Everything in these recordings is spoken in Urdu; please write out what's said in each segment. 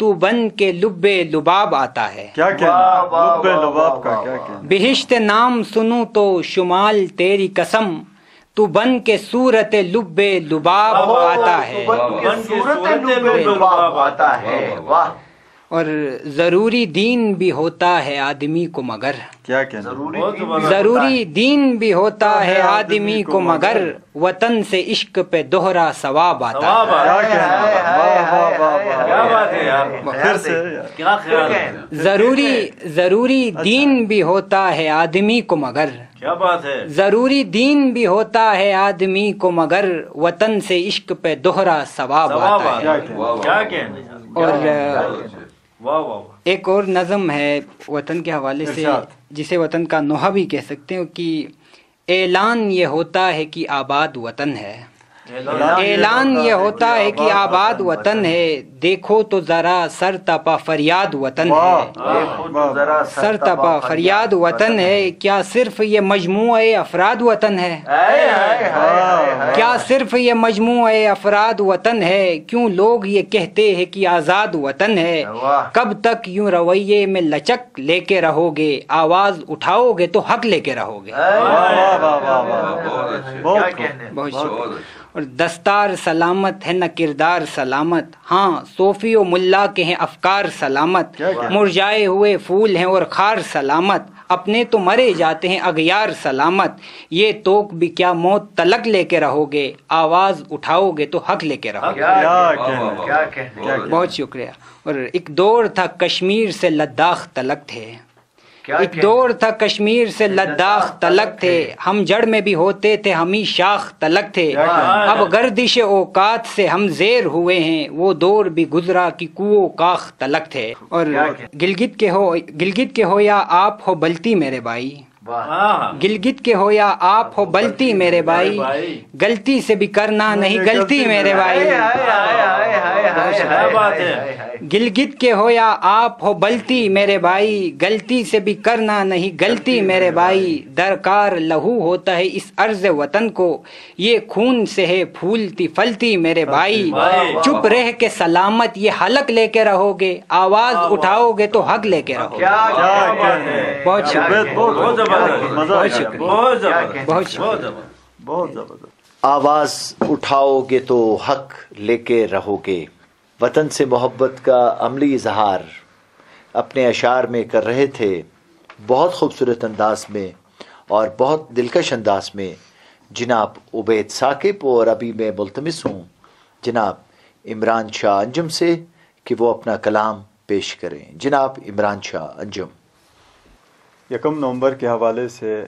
تو بن کے لب لباب آتا ہے. کیا کہنا لب لباب کا کیا کہنا؟ بہشت نام سنوں تو شمال تیری قسم تو بن کے صورت لب لباب آتا ہے. واہ. اور ضروری دین بھی ہوتا ہے آدمی کو مگر کیا کہنا ضروری دین بھی ہوتا ہے آدمی کو مگر وطن سے عشق پہ دوہرا ثواب آتا ہے. کیا کہنا کیا بات ہے یار، پھر سے کیا خیال ہے، ضروری دین بھی ہوتا ہے آدمی کو مگر کیا بات ہے، ضروری دین بھی ہوتا ہے آدمی کو مگر وطن سے عشق پہ دوہرا ثواب آتا ہے. کیا کہنا، اور واہ واہ. ایک اور نظم ہے وطن کے حوالے سے جسے وطن کا نوحہ بھی کہہ سکتے ہیں کہ اعلان یہ ہوتا ہے کہ آباد وطن ہے. اعلان یہ ہوتا ہے کہ آباد وطن ہے. دیکھو تو ذرا سر تپا فریاد وطن ہے. سر تپا فریاد وطن ہے. کیا صرف یہ مجموعہ افراد وطن ہے؟ کیا صرف یہ مجموعہ افراد وطن ہے؟ کیوں لوگ یہ کہتے ہیں کہ آزاد وطن ہے؟ کب تک یوں رویے میں لچک لے کے رہو گے؟ آواز اٹھاؤ گے تو حق لے کے رہو گے. بہت. اور دستار سلامت ہے نہ کردار سلامت. ہاں صوفی و ملا کے ہیں افکار سلامت. مرجائے ہوئے پھول ہیں اور خار سلامت. اپنے تو مرے جاتے ہیں اغیار سلامت. یہ توک بھی کیا موت تلک لے کے رہو گے؟ آواز اٹھاؤ گے تو حق لے کے رہو گے. بہت شکریہ. اور ایک دور تھا کشمیر سے لداخ تلک تھے. ایک دور تھا کشمیر سے لداخ تلک تھے. ہم جڑ میں بھی ہوتے تھے ہم ہی شاخ تلک تھے. اب گردش اوقات سے ہم زیر ہوئے ہیں. وہ دور بھی گزرا کہ کو کاخ تلک تھے. اور گلگت کے ہو یا آپ ہو بلتی میرے بھائی. گلگت کے ہو یا آپ ہو بلتی میرے بھائی. غلطی سے بھی کرنا نہیں غلطی میرے بھائی. گلگت کے ہو یا آپ ہو بلتی میرے بھائی. غلطی سے بھی کرنا نہیں غلطی میرے بھائی. درکار لہو ہوتا ہے اس عرض وطن کو. یہ خون سے ہے پھولتی پھلتی میرے بھائی. چپ رہ کے سلامت یہ حلق لے کے رہو گے. آواز اٹھاؤ گے تو حق لے کے رہو گے. بہت شکریہ. بہت زبردست. آواز اٹھاؤ گے تو حق لے کے رہو گے. وطن سے محبت کا عملی اظہار اپنے اشعار میں کر رہے تھے بہت خوبصورت انداز میں اور بہت دلکش انداز میں جناب عبید ثاقب. اور ابھی میں ملتمس ہوں جناب عمران شاہ انجم سے کہ وہ اپنا کلام پیش کریں. جناب عمران شاہ انجم. 1 نومبر کے حوالے سے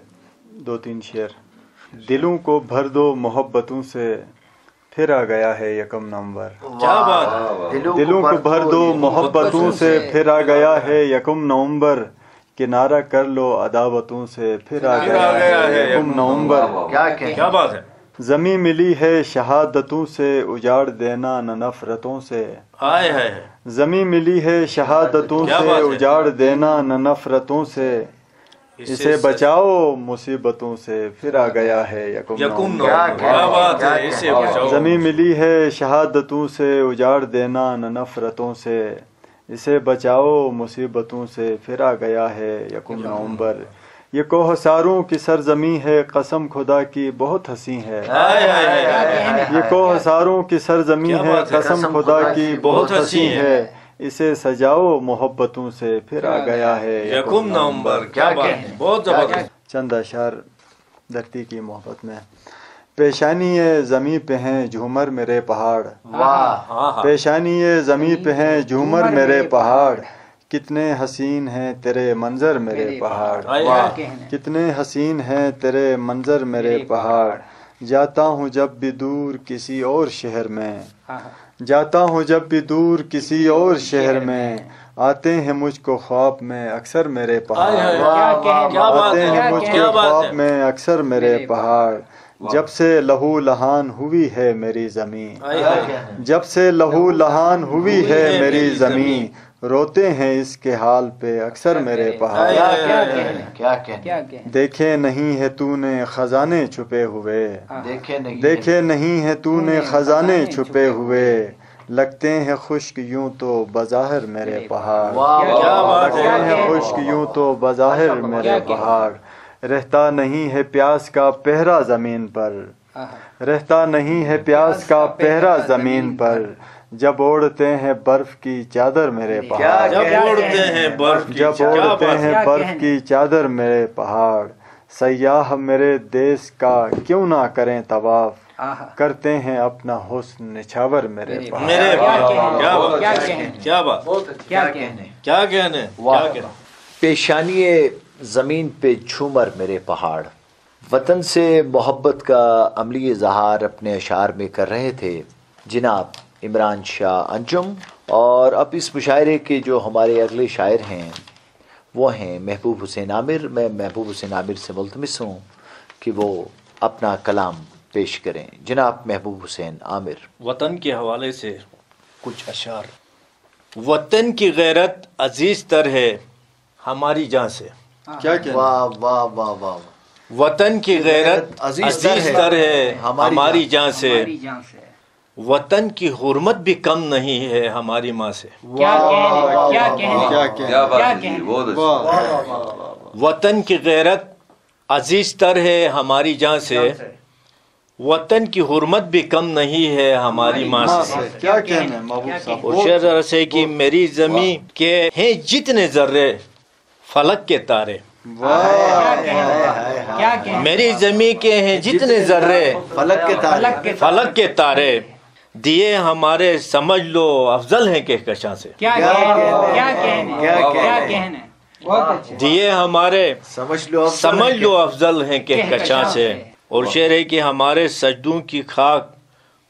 2-3 شعر. دلوں کو بھر دو محبتوں سے پھر آ گیا ہے 1 نومبر. دلوں کو بھر دو محبتوں سے پھر آ گیا ہے 1 نومبر. کنارہ کر لو عداوتوں سے پھر آ گیا ہے 1 نومبر. کیا بات ہے. زمیں ملی ہے شہادتوں سے اجاڑ دینا نہ نفرتوں سے. زمیں ملی ہے شہادتوں سے اجاڑ دینا نہ نفرتوں سے. اسے بچاؤ مصیبتوں سے پھر آ گیا ہے 1 نومبر. زمیں ملی ہے شہادتوں سے اجاڑ دینا نہ نفرتوں سے. اسے بچاؤ مصیبتوں سے پھر آ گیا ہے 1 نومبر. یہ کوہساروں کی سرزمین ہے قسم خدا کی بہت حسین ہے. یہ کوہساروں کی سرزمین ہے قسم خدا کی بہت حسین ہے. اسے سجاؤ محبتوں سے پھر آ گیا ہے 1 نومبر. کیا بہت زبردست. چند اشعار دھرتی کی محبت میں. پیشانی زمیں پہ ہیں جھومر میرے پہاڑ. پیشانی زمیں پہ ہیں جھومر میرے پہاڑ. کتنے حسین ہیں تیرے منظر میرے پہاڑ. کتنے حسین ہیں تیرے منظر میرے پہاڑ. جاتا ہوں جب بھی دور کسی اور شہر میں. جاتا ہوں جب بھی دور کسی اور شہر میں. آتے ہیں مجھ کو خواب میں اکثر میرے پہاڑ. آتے ہیں مجھ کو خواب میں اکثر میرے پہاڑ. جب سے لہو لہان ہوئی ہے میری زمین. جب سے لہو لہان ہوئی ہے میری زمین. روتے ہیں اس کے حال پہ اکثر میرے پہاڑ. دیکھے نہیں ہے تو نے خزانے چھپے ہوئے. دیکھے نہیں ہے تو نے خزانے چھپے ہوئے. لگتے ہیں خشک یوں تو بظاہر میرے پہاڑ، کیا بات لگتے ہے، ہیں خشک یوں تو بظاہر میرے پہاڑ، رہتا نہیں ہے پیاس کا پہرا زمین پر، رہتا نہیں ہے پیاس کا پہرا زمین پر، جب اوڑھتے ہیں برف کی چادر میرے پہاڑ، جب اوڑھتے ہیں برف کی، جب کیا اوڑھتے بات ہیں ہے، برف کی چادر میرے پہاڑ، سیاح میرے دیس کا کیوں نہ کریں طواف، کرتے ہیں اپنا حسن نچھاور میرے پہاڑ۔ میرے کیا بات، کیا کہنے، کیا بات، کیا کہنے، کیا کہنے، کیا کہنے۔ پیشانی زمین پہ جھومر میرے پہاڑ، وطن سے محبت کا عملی اظہار اپنے اشعار میں کر رہے تھے جناب عمران شاہ انجم۔ اور اب اس مشاعرے کے جو ہمارے اگلے شاعر ہیں وہ ہیں محبوب حسین عامر۔ میں محبوب حسین عامر سے ملتمس ہوں کہ وہ اپنا کلام پیش کریں۔ جناب محبوب حسین عامر۔ وطن کے حوالے سے کچھ اشعار۔ وطن کی غیرت عزیز تر ہے ہماری جان سے، کیا کہنا، واہ واہ واہ واہ۔ وطن کی غیرت عزیز تر ہے ہماری جان سے، ہماری جان سے، وطن کی حرمت بھی کم نہیں ہے ہماری ماں سے، کیا کہنے، کیا کہنے، کیا کہنا، کیا کہنے، وطن کی غیرت عزیز تر ہے ہماری جان سے، وطن کی حرمت بھی کم نہیں ہے ہماری ماں سے۔ کیا کہنا محبوب صاحب، اور شعر رسے کی میری زمین کے ہیں جتنے ذرے فلک کے تارے، کیا کہنے، میری زمین کے ہیں جتنے ذرے فلک کے تارے، فلک کے تارے، دیے ہمارے سمجھ لو افضل ہیں کہکشاں سے، کیا کہنے، کیا کہنے، کیا کہنے، بہت اچھا، دیے ہمارے سمجھ لو سمجھ لو افضل ہیں کہکشاں سے۔ اور شعر ہے کہ ہمارے سجدوں کی خاک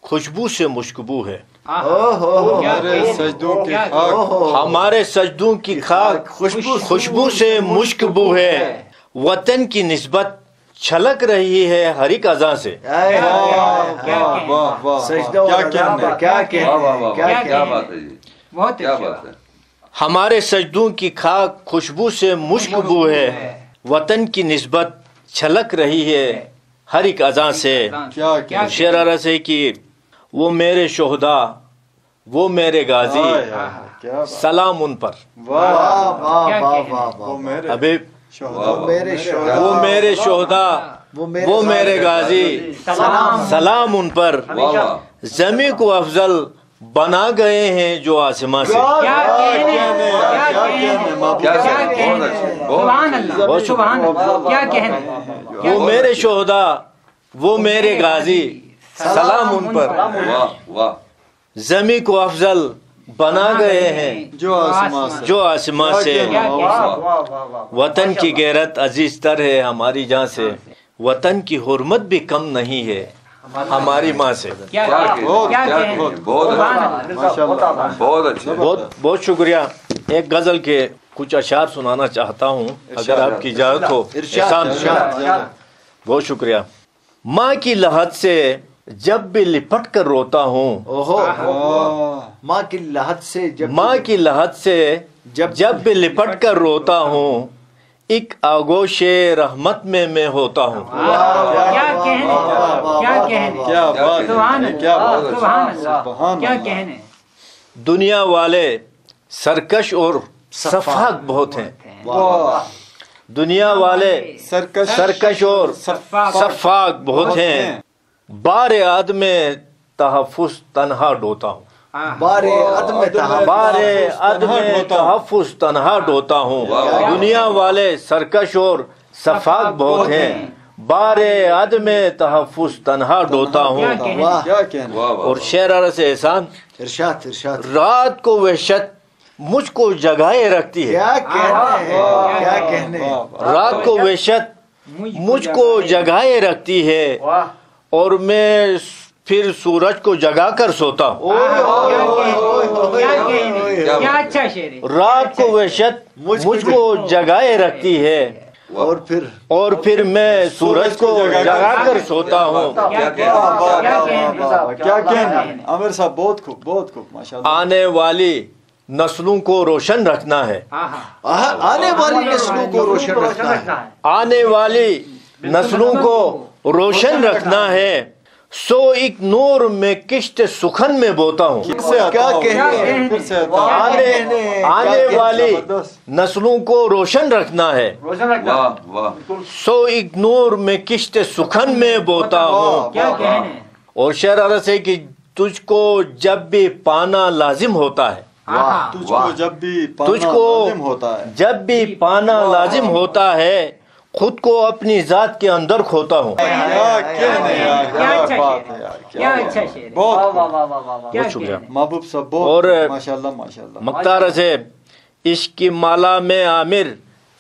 خوشبو سے مشکبو ہے، ہمارے سجدوں کی خاک، ہمارے سجدوں کی خاک خوشبو سے مشکبو ہے، وطن کی نسبت چھلک رہی ہے ہر ایک اذاں سے، واہ واہ، کیا کہنا، کیا کہنے، کیا بات ہے جی، بہت کیا اچھا، بات ہے۔ ہمارے سجدوں کی خاک خوشبو سے مشکبو ہے، وطن کی نسبت چھلک رہی ہے ہر ایک اذاں سے۔ کیا کہنا، شعر عرض ہے کہ وہ میرے شہداء، وہ میرے غازی، کیا سلام ان پر، واہ، واہ واہ واہ وہ میرے حبیب، میرے شوہر، وہ میرے شہداء، وہ میرے غازی، سلام ان پر، واہ واہ، زمیں کو افضل بنا گئے ہیں جو آسماں سے۔ کیا کہنے، کیا کہنے، کیا کیا بات ہے، کہنے، بہت اچھے، سبحان اللہ، سبحان اللہ، کیا کہنے، وہ میرے شہداء، وہ میرے غازی، سلام ان پر، واہ واہ، زمیں کو افضل بنا گئے ہیں جو آسمان سے، جو آسماں سے۔ کیا کہنے، وطن کی غیرت عزیز تر ہے ہماری جان سے، وطن کی حرمت بھی کم نہیں ہے ہماری ماں سے۔ کیا کیا کہنے، بہت، کیا کیا کہنے، بہت سبحان اچھا، اللہ، ماشاءاللہ، بہت اچھے، بہت بہت شکریہ۔ ایک غزل کے کچھ اشعار سنانا چاہتا ہوں اگر آپ کی اجازت ہو۔ احسان، بہت شکریہ۔ ماں کی لحد سے جب بھی لپٹ کر روتا ہوں، ماں کی لحد سے جب ماں کی لحد سے جب بھی لپٹ کر روتا ہوں، ایک آگوش رحمت میں ہوتا ہوں۔ کیا کہنے، کیا کہنے، کیا بات سبحان ہے، اللہ، کیا بات ہے، سبحان اللہ، سبحان کیا اللہ، کہنے، دنیا والے سرکش اور سفاک بہت ہیں، واہ، دنیا والے سرکش اور سفاک بہت ہیں، بار عدم تحفظ تنہا ڈوتا ہوں، بارے عدم بار عدم تحفظ تنہا ڈوتا ہوں، دنیا والے سرکش اور سفاک بہت ہیں، بار عدم تحفظ تنہا ڈوتا ہوں۔ کیا کہنا، واہ واہ، اور شعر عرض احسان، ارشاد ارشاد، رات کو وحشت مجھ کو جگائے رکھتی ہے، کیا کہنے، کیا کہنے، رات کو وحشت مجھ کو جگائے رکھتی ہے، اور میں پھر سورج کو جگا کر سوتا ہوں، کیا کہنے، کیا اچھا شعر ہے، رات کو وحشت مجھ کو جگائے رکھتی ہے، اور پھر میں سورج کو جگا کر سوتا ہوں، کیا کہنے، کیا کہنا، عامر صاحب بہت خوب، بہت خوب، ماشاءاللہ، آنے والی نسلوں کو روشن رکھنا ہے، آنے والی نسلوں کو روشن رکھنا ہے، آنے والی نسلوں کو روشن رکھنا ہے، سو ایک نور میں کشت سخن میں بوتا ہوں. کیا کہنے آنے والی نسلوں کو روشن رکھنا ہے. واہ واہ. سو ایک نور میں کشت سخن میں بوتا ہوں. کیا کہنے. اور شعر عرض ہے کہ تجھ کو جب بھی پانا لازم ہوتا ہے. تجھ کو جب بھی تجھ پانا کو لازم ہوتا ہے. جب بھی پانا لازم ہوتا ہے خود کو اپنی ذات کے اندر کھوتا ہوں. کیا کہنے یار، کیا کیا اچھا بات شعر ہے ہے. یار، کیا کیا اچھا شعر ہے. بہت کیا بہت شکریہ. کہنے. محبوب صاحب اور بہت ماشاءاللہ ماشاءاللہ. مختار سے عشق کی مالا میں عامر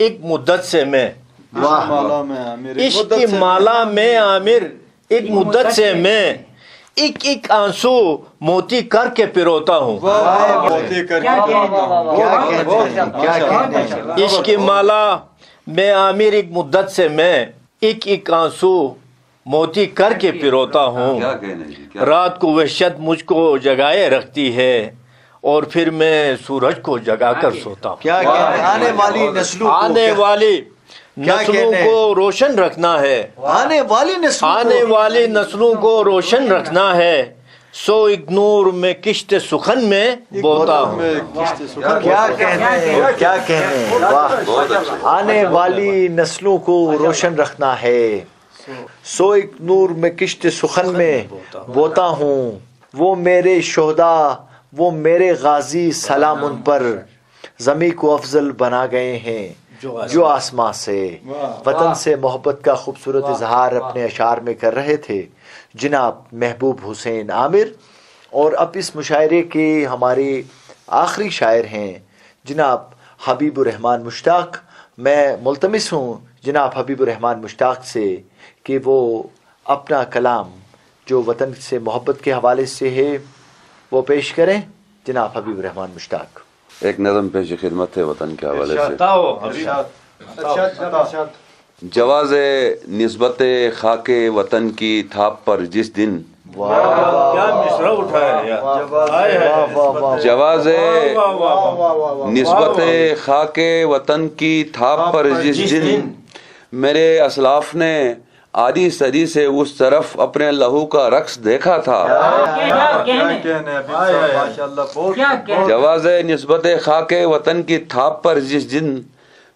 ایک مدت سے میں. مالا میں عامر، ایک عشق مدت کی سے مالا میں عامر ایک مدت سے میں ایک ایک آنسو موتی کر کے پیروتا ہوں. موتی کر کیا کے کہنے. عشق کی مالا میں عامر ایک مدت سے میں ایک ایک آنسو موتی کر کے پیروتا ہوں. کیا کہنے جی، کیا رات کو وحشت مجھ کو جگائے رکھتی ہے اور پھر میں سورج کو جگا کر سوتا ہوں. کیا کہنے. آنے والی نسلوں کو آنے والی کیا نسلوں کہنے؟ کو روشن رکھنا ہے. آنے والی نسلوں کو آنے والی نسلوں کو روشن رکھنا ہے. سو ایک نور میں کشت سخن میں بوتا ہوں. کیا کہنے. کیا کہنے. واہ. آنے والی نسلوں کو روشن رکھنا ہے. سو ایک نور میں کشت سخن میں بوتا ہوں. وہ میرے شہداء وہ میرے غازی سلام ان پر زمیں کو افضل بنا گئے ہیں جو آسماں سے. وطن سے محبت کا خوبصورت اظہار اپنے اشعار میں کر رہے تھے جناب محبوب حسین عامر. اور اب اس مشاعرے کے ہمارے آخری شاعر ہیں جناب حبیب الرحمن مشتاق. میں ملتمس ہوں جناب حبیب الرحمن مشتاق سے کہ وہ اپنا کلام جو وطن سے محبت کے حوالے سے ہے وہ پیش کریں. جناب حبیب الرحمن مشتاق. ایک نظم پیش خدمت ہے وطن کے حوالے سے. اچھا جواز نسبت خاک وطن کی تھاپ پر جس دن جواز نسبت خاک وطن کی تھاپ پر جس دن میرے اسلاف نے آدھی صدی سے اس طرف اپنے لہو کا رقص دیکھا تھا. جواز نسبت خاک وطن کی تھاپ پر جس دن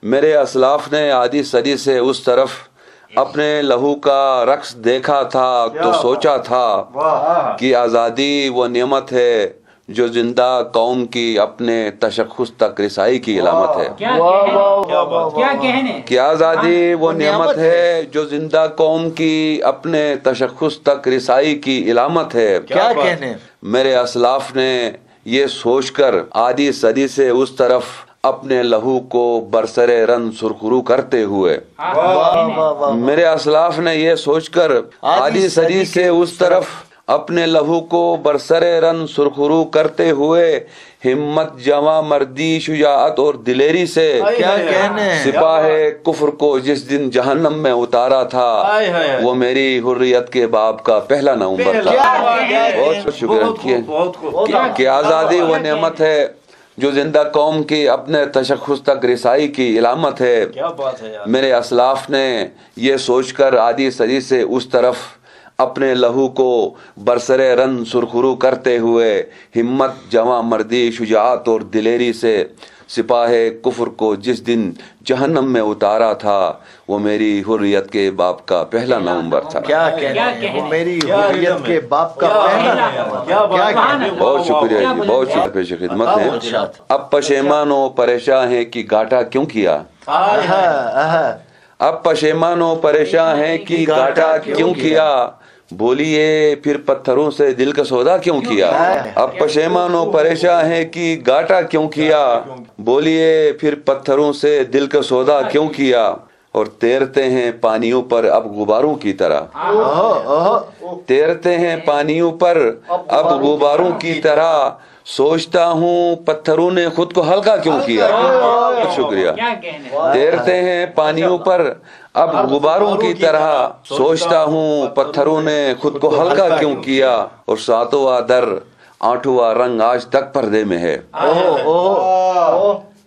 میرے اسلاف نے آدھی صدی سے اس طرف اپنے لہو کا رقص دیکھا تھا تو سوچا تھا کہ آزادی وہ نعمت ہے جو زندہ قوم کی اپنے تشخص تک رسائی کی علامت ہے. کہ آزادی وہ نعمت ہے جو زندہ قوم کی اپنے تشخص تک رسائی کی علامت ہے. کیا کہنے. میرے اسلاف نے یہ سوچ کر آدھی صدی سے اس طرف اپنے لہو کو برسر رن سرخرو کرتے ہوئے میرے اسلاف نے یہ سوچ کر آدھی صدی سے اس طرف اپنے لہو کو برسر رن سرخرو کرتے ہوئے ہمت جواں مردی شجاعت اور دلیری سے کیا کہنے. سپاہ کفر کو جس دن جہنم میں اتارا تھا وہ میری حریت کے باب کا پہلا نومبر تھا. بہت شکریہ. کہ آزادی وہ نعمت ہے جو زندہ قوم کی اپنے تشخص تک رسائی کی علامت ہے. میرے اسلاف نے یہ سوچ کر آدھی صدی سے اس طرف اپنے لہو کو برسر رن سرخرو کرتے ہوئے ہمت جواں مردی شجاعت اور دلیری سے سپاہ کفر کو جس دن جہنم میں اتارا تھا وہ میری حریت کے باپ کا پہلا نومبر تھا. کیا کہنے. وہ میری حریت کے باپ کا پہلا. بہت شکریہ جی. بہت شکریہ. پیش خدمت ہے. اب پشیمان و پریشان ہے کہ گاٹا کیوں کیا. اب پشیمان و پریشان ہے کہ گاٹا کیوں کیا. بولیے پھر پتھروں سے دل کا سودا کیوں کیا. اب پشیمان و پریشان ہے کہ گاٹا کیوں کیا. بولیے پھر پتھروں سے دل کا سودا کیوں کیا. اور تیرتے ہیں پانیوں پر اب غباروں کی طرح. تیرتے ہیں پانیوں پر اب غباروں کی طرح. سوچتا ہوں پتھروں نے خود کو ہلکا کیوں کیا. شکریہ. تیرتے ہیں پانیوں پر اب غباروں کی طرح. سوچتا ہوں پتھروں نے خود کو ہلکا کیوں کیا. اور ساتواں در آٹھواں رنگ آج تک پردے میں ہے.